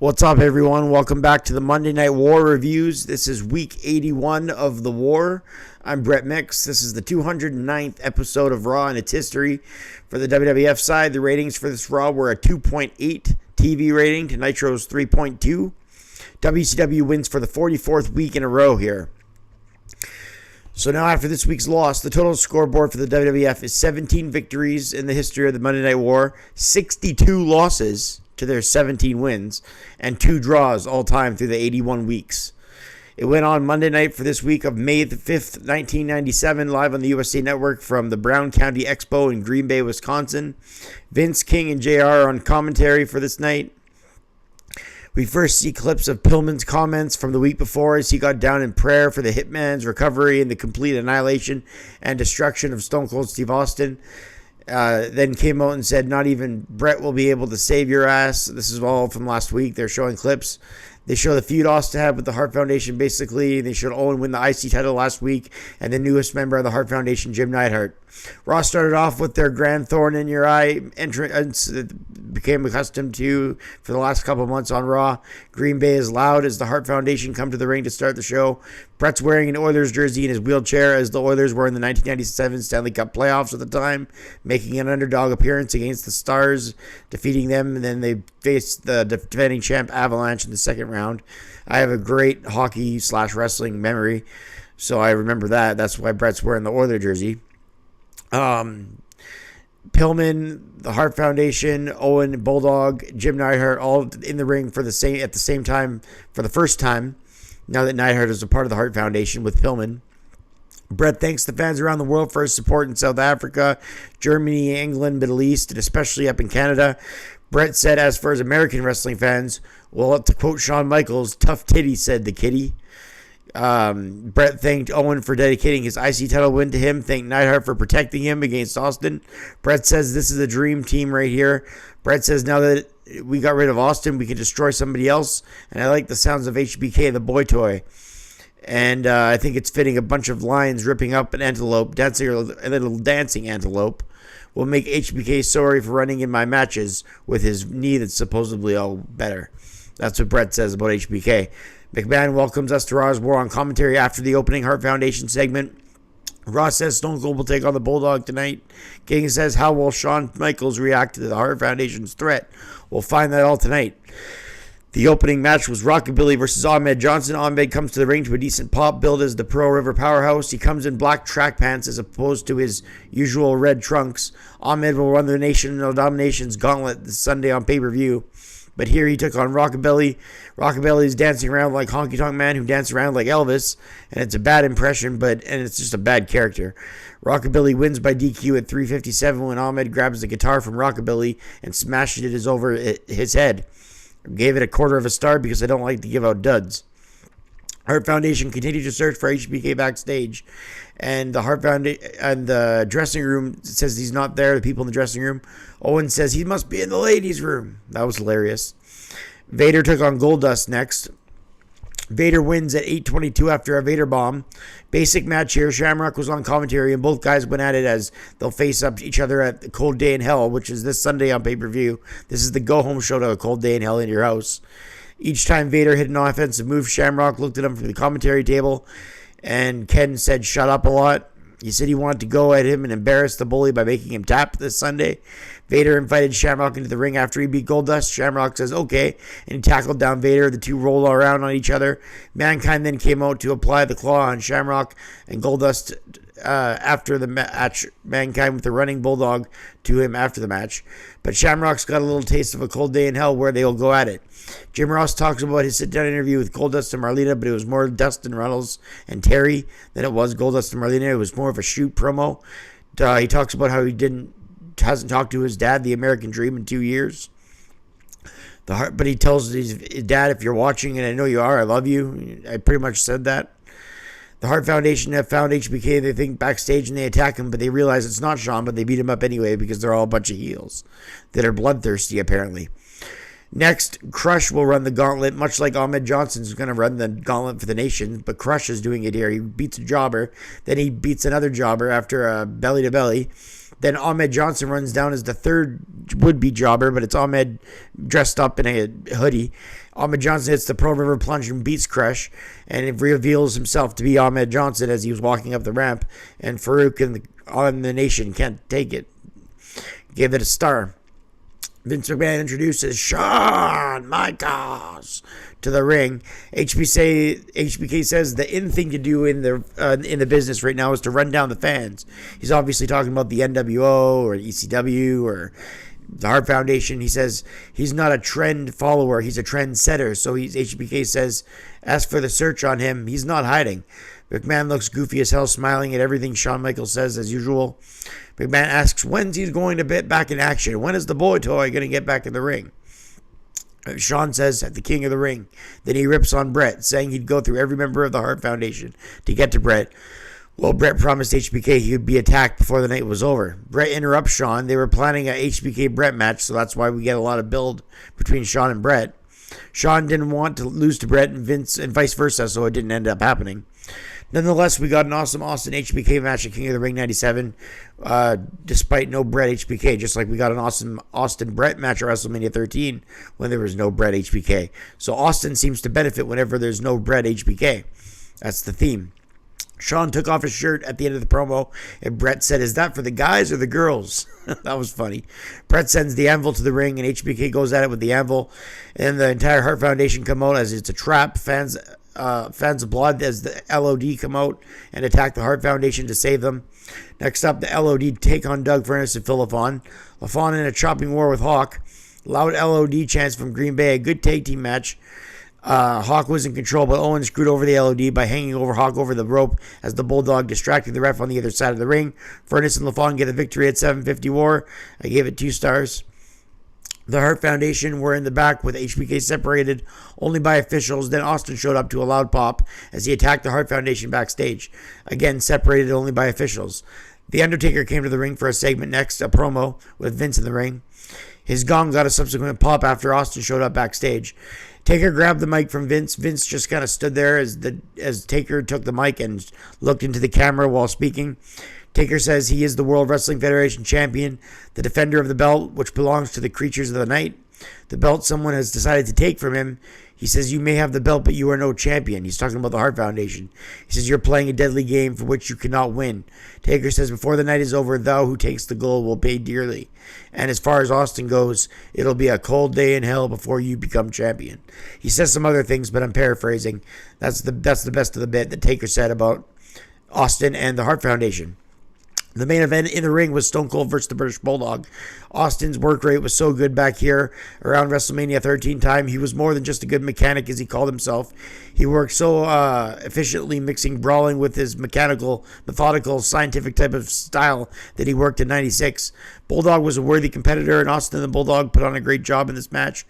What's up, everyone? Welcome back to the Monday Night War Reviews. This is week 81 of the war. I'm Brett Mix. This is the 209th episode of Raw in its history. For the WWF side, the ratings for this Raw were a 2.8 TV rating to Nitro's 3.2. WCW wins for the 44th week in a row here. So now after this week's loss, the total scoreboard for the WWF is 17 victories in the history of the Monday Night War, 62 losses to their 17 wins, and 2 draws all time through the 81 weeks. It went on Monday night for this week of May the 5th, 1997, live on the USA Network from the Brown County Expo in Green Bay, Wisconsin. Vince, King, and JR are on commentary for this night. We first see clips of Pillman's comments from the week before as he got down in prayer for the Hitman's recovery and the complete annihilation and destruction of Stone Cold Steve Austin. Then came out and said, not even Brett will be able to save your ass. This is all from last week. They're showing clips. They show the feud Austin had with the Hart Foundation, basically. They showed Owen win the IC title last week, and the newest member of the Hart Foundation, Jim Neidhart. Raw started off with their grand thorn in your eye entrance that became accustomed to for the last couple of months on Raw. Green Bay is loud as the Hart Foundation come to the ring to start the show. Brett's wearing an Oilers jersey in his wheelchair as the Oilers were in the 1997 Stanley Cup playoffs at the time, making an underdog appearance against the Stars, defeating them, and then they faced the defending champ Avalanche in the second round. I have a great hockey/wrestling memory, so I remember that. That's why Brett's wearing the Oilers jersey. Pillman, the Hart Foundation, Owen, Bulldog, Jim Neidhart, all in the ring at the same time for the first time. Now that Neidhart is a part of the Hart Foundation with Pillman. Brett thanks the fans around the world for his support in South Africa, Germany, England, Middle East, and especially up in Canada. Brett said, as far as American wrestling fans, well, to quote Shawn Michaels, tough titty, said the kitty. Brett thanked Owen for dedicating his IC title win to him, thanked Neidhart for protecting him against Austin. Brett says, this is a dream team right here. Brett says, now that we got rid of Austin, we can destroy somebody else, and I like the sounds of HBK, the boy toy. And I think it's fitting. A bunch of lions ripping up an antelope, a little dancing antelope, will make HBK sorry for running in my matches with his knee that's supposedly all better. That's what Brett says about HBK. McMahon welcomes us to Raw's War on commentary after the opening Hart Foundation segment. Ross says Stone Cold will take on the Bulldog tonight. King says, how will Shawn Michaels react to the Hart Foundation's threat? We'll find that all tonight. The opening match was Rockabilly versus Ahmed Johnson. Ahmed comes to the ring to a decent pop, billed as the Pearl River Powerhouse. He comes in black track pants as opposed to his usual red trunks. Ahmed will run the Nation No Domination's gauntlet this Sunday on pay-per-view. But here he took on Rockabilly. Rockabilly is dancing around like Honky Tonk Man who danced around like Elvis. And it's a bad impression, and it's just a bad character. Rockabilly wins by DQ at 3:57 when Ahmed grabs the guitar from Rockabilly and smashes it over his head. Gave it a quarter of a star because I don't like to give out duds. Hart Foundation continued to search for HBK backstage, and the Hart Foundation and the dressing room says he's not there. The people in the dressing room. Owen says he must be in the ladies' room. That was hilarious. Vader took on Goldust next. Vader wins at 8:22 after a Vader bomb. Basic match here. Shamrock was on commentary, and both guys went at it as they'll face up each other at the Cold Day in Hell, which is this Sunday on pay-per-view. This is the go-home show to a Cold Day in Hell in your house. Each time Vader hit an offensive move, Shamrock looked at him from the commentary table, and Ken said, shut up a lot. He said he wanted to go at him and embarrass the bully by making him tap this Sunday. Vader invited Shamrock into the ring after he beat Goldust. Shamrock says, okay, and he tackled down Vader. The two rolled around on each other. Mankind then came out to apply the claw on Shamrock and Goldust after the match. Mankind with the running Bulldog to him after the match. But Shamrock's got a little taste of a Cold Day in Hell where they'll go at it. Jim Ross talks about his sit-down interview with Goldust and Marlena, but it was more Dustin Runnels and Terry than it was Goldust and Marlena. It was more of a shoot promo. He talks about how he hasn't talked to his dad, the American Dream, in 2 years. But he tells his dad, if you're watching, and I know you are, I love you. I pretty much said that. The Hart Foundation have found HBK, they think, backstage, and they attack him, but they realize it's not Shawn, but they beat him up anyway because they're all a bunch of heels that are bloodthirsty, apparently. Next, Crush will run the gauntlet, much like Ahmed Johnson's going to run the gauntlet for the nation, but Crush is doing it here. He beats a jobber, then he beats another jobber after a belly-to-belly. Then Ahmed Johnson runs down as the third would-be jobber, but it's Ahmed dressed up in a hoodie. Ahmed Johnson hits the Pearl River Plunge and beats Crush, and it reveals himself to be Ahmed Johnson as he was walking up the ramp, and Farouk on the nation can't take it. Give it a star. Vince McMahon introduces Shawn Michaels to the ring. HBK says the in thing to do in the business right now is to run down the fans. He's obviously talking about the NWO or ECW or the Hart Foundation. He says he's not a trend follower, he's a trend setter. So HBK says, as for the search on him, he's not hiding. McMahon looks goofy as hell, smiling at everything Shawn Michaels says as usual. McMahon asks when's he's going to get back in action. When is the boy toy going to get back in the ring? Shawn says, at the king of the ring. Then he rips on Brett, saying he'd go through every member of the Hart Foundation to get to Brett. Well, Brett promised HBK he would be attacked before the night was over. Brett interrupts Shawn. They were planning a HBK-Brett match, so that's why we get a lot of build between Shawn and Brett. Shawn didn't want to lose to Brett and Vince and vice versa, so it didn't end up happening. Nonetheless, we got an awesome Austin HBK match at King of the Ring 97, despite no Brett HBK, just like we got an awesome Austin Brett match at WrestleMania 13 when there was no Brett HBK. So Austin seems to benefit whenever there's no Brett HBK. That's the theme. Shawn took off his shirt at the end of the promo, and Brett said, is that for the guys or the girls? That was funny. Brett sends the anvil to the ring, and HBK goes at it with the anvil, and the entire Hart Foundation come out as it's a trap. Fans applaud as the LOD come out and attack the Hart Foundation to save them. Next up, the LOD take on Doug Furnace and LaFon. LaFon in a chopping war with Hawk. Loud LOD chants from Green Bay. A good tag team match. Hawk was in control, but Owen screwed over the LOD by hanging over Hawk over the rope as the Bulldog distracted the ref on the other side of the ring. Furnace and LaFon get a victory at 750 War. I gave it 2 stars. The Hart Foundation were in the back with HBK separated only by officials. Then Austin showed up to a loud pop as he attacked the Hart Foundation backstage. Again, separated only by officials. The Undertaker came to the ring for a segment next, a promo with Vince in the ring. His gong got a subsequent pop after Austin showed up backstage. Taker grabbed the mic from Vince. Vince just kind of stood there as Taker took the mic and looked into the camera while speaking. Taker says he is the World Wrestling Federation champion, the defender of the belt, which belongs to the creatures of the night. The belt someone has decided to take from him. He says, you may have the belt, but you are no champion. He's talking about the Hart Foundation. He says, you're playing a deadly game for which you cannot win. Taker says, before the night is over, thou who takes the gold will pay dearly. And as far as Austin goes, it'll be a cold day in hell before you become champion. He says some other things, but I'm paraphrasing. That's the best of the bit that Taker said about Austin and the Hart Foundation. The main event in the ring was Stone Cold versus the British Bulldog. Austin's work rate was so good back here around WrestleMania 13 time. He was more than just a good mechanic, as he called himself. He worked so efficiently, mixing brawling with his mechanical, methodical, scientific type of style that he worked in 96. Bulldog was a worthy competitor, and Austin and the Bulldog put on a great job in this match.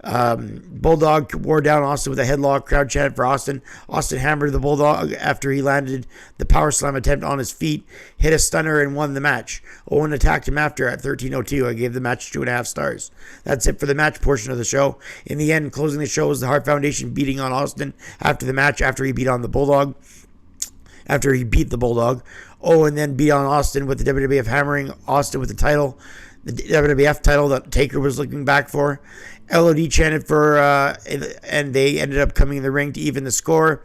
Bulldog wore down Austin with a headlock. Crowd chanted for Austin. Austin hammered the Bulldog after he landed the power slam attempt on his feet, hit a stunner, and won the match. Owen attacked him after at 13:02. I gave the match 2.5 stars. That's it for the match portion of the show. In the end, closing the show was the Hart Foundation beating on Austin after the match, after he beat the Bulldog. Owen then beat on Austin with the WWF hammering Austin with the title, the WWF title that Taker was looking back for. LOD chanted for, and they ended up coming in the ring to even the score.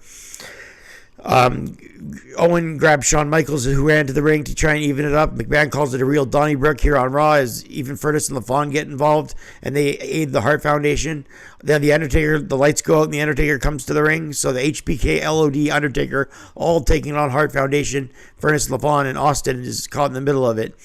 Owen grabbed Shawn Michaels, who ran to the ring to try and even it up. McMahon calls it a real Donnybrook here on Raw, as even Furnace and LaFon get involved, and they aid the Hart Foundation. Then the Undertaker, the lights go out, and the Undertaker comes to the ring. So the HBK, LOD, Undertaker, all taking on Hart Foundation. Furnace, LaFon, and Austin is caught in the middle of it.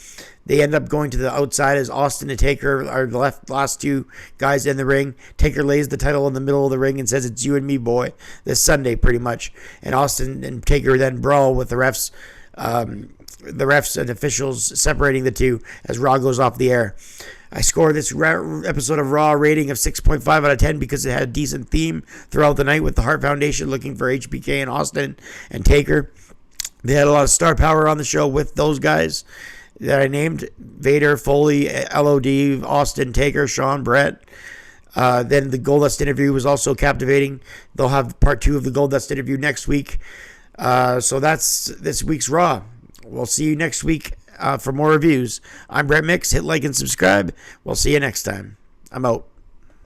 They end up going to the outside as Austin and Taker are the last two guys in the ring. Taker lays the title in the middle of the ring and says, it's you and me, boy, this Sunday, pretty much. And Austin and Taker then brawl with the refs and officials separating the two as Raw goes off the air. I scored this episode of Raw a rating of 6.5 out of 10 because it had a decent theme throughout the night with the Hart Foundation looking for HBK and Austin and Taker. They had a lot of star power on the show with those guys that I named: Vader, Foley, LOD, Austin, Taker, Shawn, Brett. Then the Goldust interview was also captivating. They'll have part 2 of the Goldust interview next week. So that's this week's Raw. We'll see you next week for more reviews. I'm Brett Mix. Hit like and subscribe. We'll see you next time. I'm out.